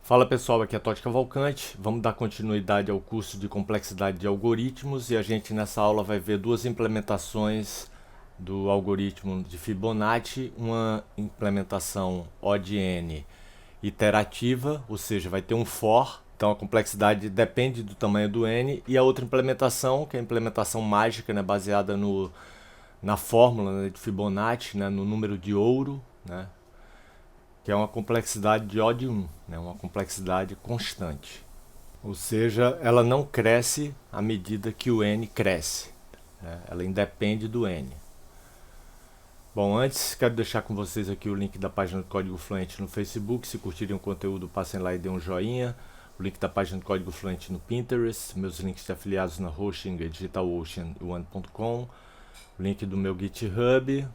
Fala pessoal, aqui é Totti Cavalcante. Vamos dar continuidade ao curso de complexidade de algoritmos e a gente nessa aula vai ver duas implementações do algoritmo de Fibonacci, uma implementação O(n) iterativa, ou seja, vai ter um for, então a complexidade depende do tamanho do n, e a outra implementação, que é a implementação mágica, né, baseada na fórmula, né, de Fibonacci, né, no número de ouro, né, que é uma complexidade de O de 1, né, uma complexidade constante. Ou seja, ela não cresce à medida que o n cresce, né, ela independe do n. Bom, antes quero deixar com vocês aqui o link da página do Código Fluente no Facebook. Se curtirem o conteúdo, passem lá e dêem um joinha. O link da página do Código Fluente no Pinterest. Meus links de afiliados na Hosting, DigitalOcean e One.com. O link do meu GitHub.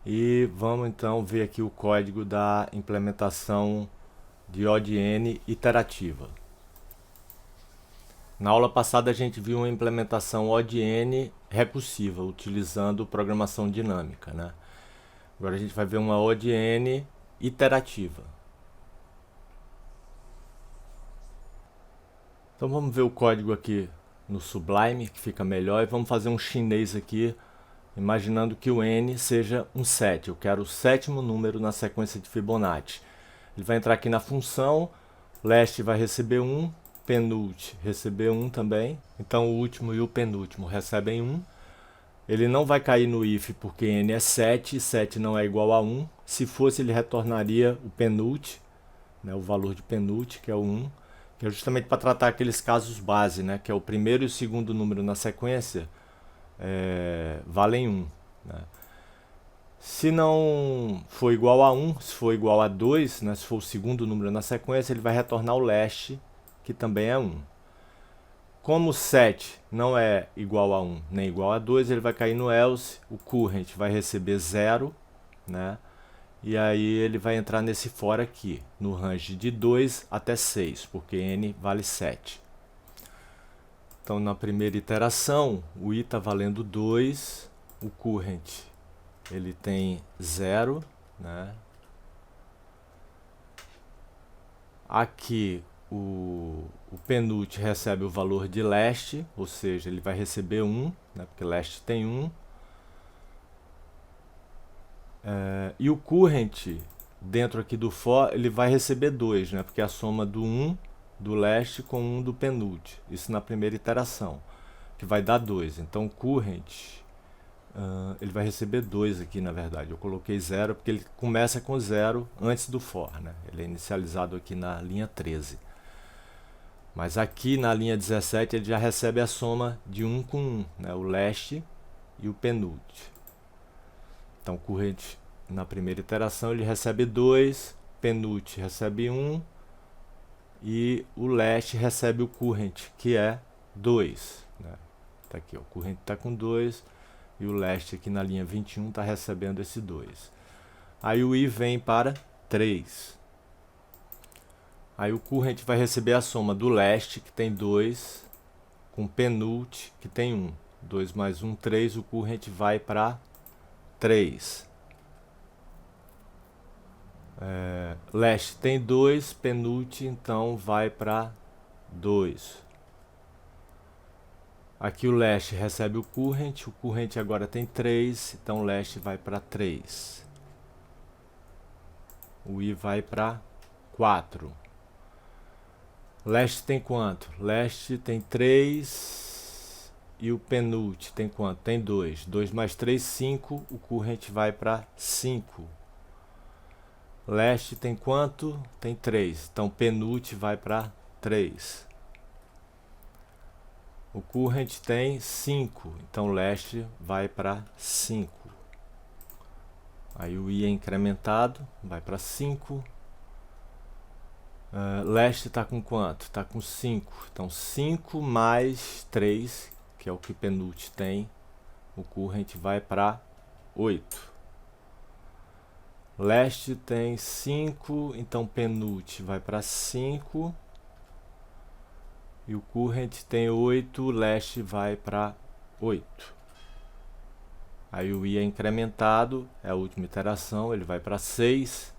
E vamos então ver aqui o código da implementação de O(n) iterativa. Na aula passada a gente viu uma implementação O(n) recursiva, utilizando programação dinâmica, né? Agora a gente vai ver uma O(n) iterativa. Então vamos ver o código aqui no Sublime, que fica melhor, e vamos fazer um chinês aqui, imaginando que o n seja um 7. Eu quero o sétimo número na sequência de Fibonacci. Ele vai entrar aqui na função, last vai receber 1, penult receber 1 também. Então o último e o penúltimo recebem 1. Ele não vai cair no if porque n é 7, 7 não é igual a 1. Se fosse, ele retornaria o penult, né, o valor de penult, que é o 1, que é justamente para tratar aqueles casos base, né, que é o primeiro e o segundo número na sequência, valem 1. Né. Se não for igual a 1, se for igual a 2, né, se for o segundo número na sequência, ele vai retornar o last, que também é 1. Como 7 não é igual a 1 nem igual a 2, ele vai cair no else, o current vai receber 0, né? E aí ele vai entrar nesse for aqui, no range de 2 até 6, porque n vale 7. Então na primeira iteração, o i está valendo 2, o current ele tem 0, né? Aqui o penult recebe o valor de last, ou seja, ele vai receber 1, né, porque last tem 1. E o current, dentro aqui do for, ele vai receber 2, né, porque é a soma do 1 do last com 1 do penult. Isso na primeira iteração, que vai dar 2. Então o current, ele vai receber 2 aqui, na verdade. Eu coloquei 0 porque ele começa com 0 antes do for, né? Ele é inicializado aqui na linha 13. Mas aqui na linha 17 ele já recebe a soma de 1 com 1, né? O last e o penult. Então o current na primeira iteração ele recebe 2, penult recebe 1 e o last recebe o current, que é 2. Né? Tá aqui, ó, o current está com 2 e o last aqui na linha 21 está recebendo esse 2. Aí o i vem para 3. Aí o current vai receber a soma do last, que tem 2, com penult, que tem 1. 2 mais 1, 3, o current vai para 3. Last tem 2, penult, então vai para 2. Aqui o last recebe o current agora tem 3, então o last vai para 3. O i vai para 4. Last tem quanto? Last tem 3 e o penult tem quanto? Tem 2. 2 mais 3, 5. O current vai para 5. Last tem quanto? Tem 3. Então penult vai para 3. O current tem 5. Então last vai para 5. Aí o i é incrementado, vai para 5. Last está com quanto? Está com 5. Então 5 mais 3, que é o que penult tem, o current vai para 8. Last tem 5, então penult vai para 5. E o current tem 8, last vai para 8. Aí o i é incrementado, é a última iteração, ele vai para 6.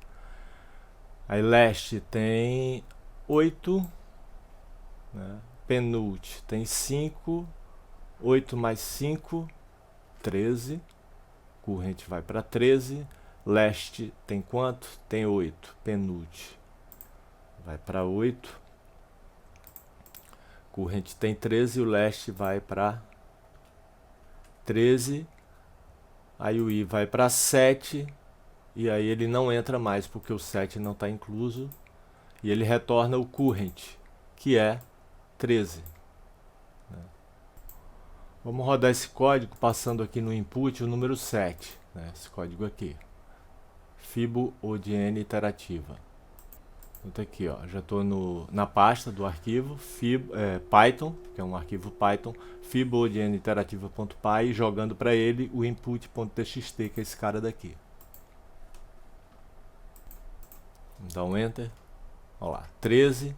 Aí leste tem 8, né? Penult tem 5, 8 mais 5, 13. Current vai para 13. Leste tem quanto? Tem 8. Penult vai para 8. Current tem 13, o leste vai para 13. Aí o I vai para 7. E aí ele não entra mais porque o 7 não está incluso. E ele retorna o current, que é 13. Né? Vamos rodar esse código passando aqui no input o número 7. Né? Esse código aqui. FIBO-ODN iterativa. Então aqui, ó, já estou na pasta do arquivo Python, que é um arquivo Python, FIBO-ODN iterativa.py, jogando para ele o input.txt, que é esse cara daqui. Dá um enter. Olha lá, 13.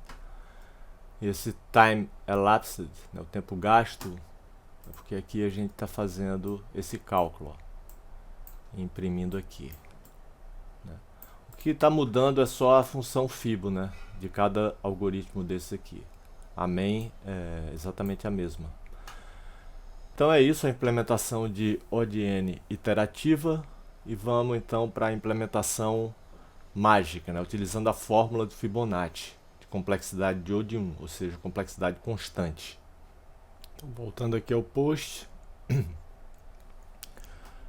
Esse time elapsed, né, o tempo gasto, é porque aqui a gente está fazendo esse cálculo, ó, imprimindo aqui. Né. O que está mudando é só a função FIBO, né, de cada algoritmo desse aqui. A main é exatamente a mesma. Então é isso, a implementação de ODN iterativa. E vamos então para a implementação mágica, né, utilizando a fórmula do Fibonacci, de complexidade de O de 1, ou seja, complexidade constante. Então, voltando aqui ao post,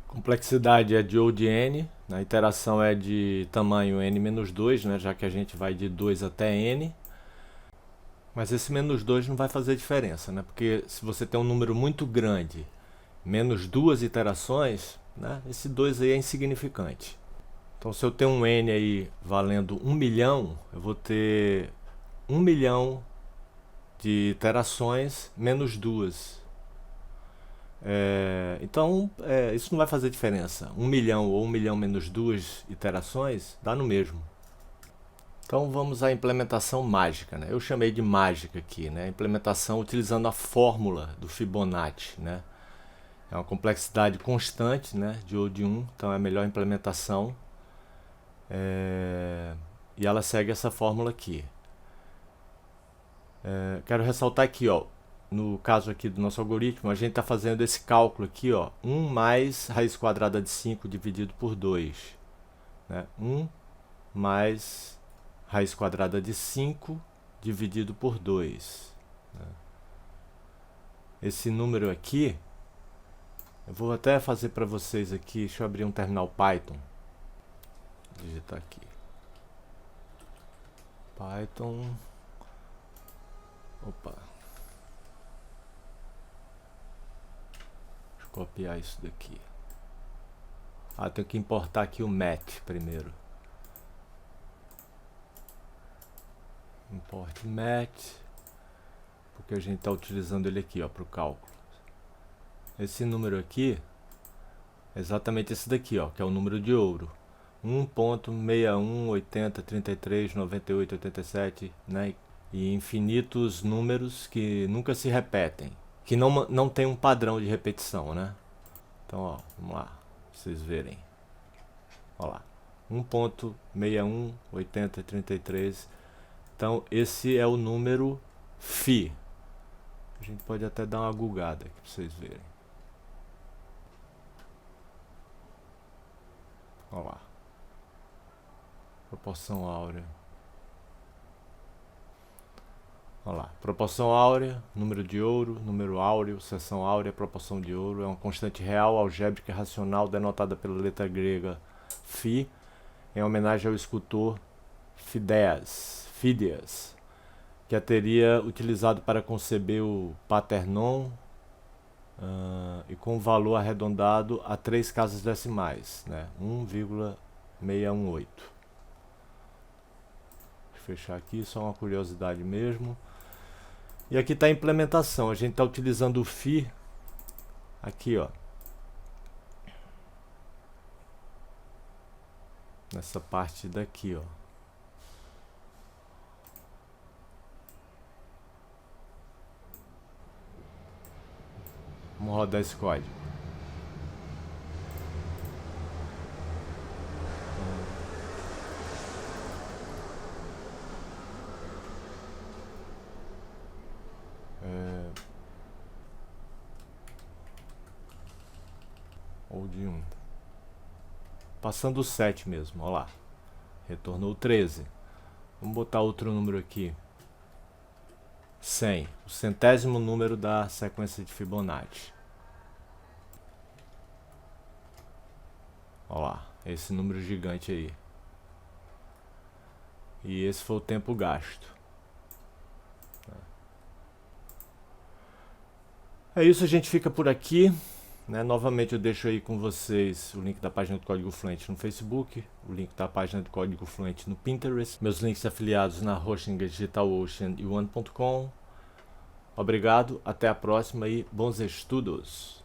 complexidade é de O de N, a iteração é de tamanho N-2, né, já que a gente vai de 2 até N. Mas esse -2 não vai fazer diferença, né, porque se você tem um número muito grande, menos 2 iterações, né, esse 2 aí é insignificante. Então, se eu tenho um N aí valendo 1 milhão, eu vou ter 1 milhão de iterações menos 2. Então, isso não vai fazer diferença. 1 milhão ou 1 milhão menos 2 iterações, dá no mesmo. Então, vamos à implementação mágica, né? Eu chamei de mágica aqui, né? Implementação utilizando a fórmula do Fibonacci, né? É uma complexidade constante, né, de O de 1, então é a melhor implementação. E ela segue essa fórmula aqui. Quero ressaltar aqui, ó, no caso aqui do nosso algoritmo, a gente está fazendo esse cálculo aqui, ó, 1 mais raiz quadrada de 5 dividido por 2. Né? 1 mais raiz quadrada de 5 dividido por 2. Né? Esse número aqui, eu vou até fazer para vocês aqui, deixa eu abrir um terminal Python. Digitar aqui Python, opa, deixa eu copiar isso daqui. Tenho que importar aqui o mat primeiro. Import mat, porque a gente está utilizando ele aqui, ó, para o cálculo. Esse número aqui é exatamente esse daqui, ó, que é o número de ouro. 1.6180339887, né? E infinitos números que nunca se repetem, que não tem um padrão de repetição, né? Então, ó, vamos lá, pra vocês verem. Ó lá, 1.618033. Então, esse é o número φ. A gente pode até dar uma googada aqui para vocês verem. Ó lá. Proporção áurea. Olha lá, proporção áurea, número de ouro, número áureo, seção áurea, proporção de ouro. É uma constante real, algébrica e racional, denotada pela letra grega φ, em homenagem ao escultor Fidias, que a teria utilizado para conceber o Parthenon, e com valor arredondado a 3 casas decimais, né? 1,618. Fechar aqui, só uma curiosidade mesmo. E aqui está a implementação. A gente está utilizando o φ aqui, ó, nessa parte daqui, ó. Vamos rodar esse código. ou de 1. Passando o 7 mesmo, olha lá. Retornou 13. Vamos botar outro número aqui. 100, o centésimo número da sequência de Fibonacci. Olha lá, esse número gigante aí. E esse foi o tempo gasto. É isso, a gente fica por aqui. Novamente eu deixo aí com vocês o link da página do Código Fluente no Facebook, o link da página do Código Fluente no Pinterest, meus links afiliados na Hostinger, DigitalOcean e One.com. Obrigado, até a próxima e bons estudos!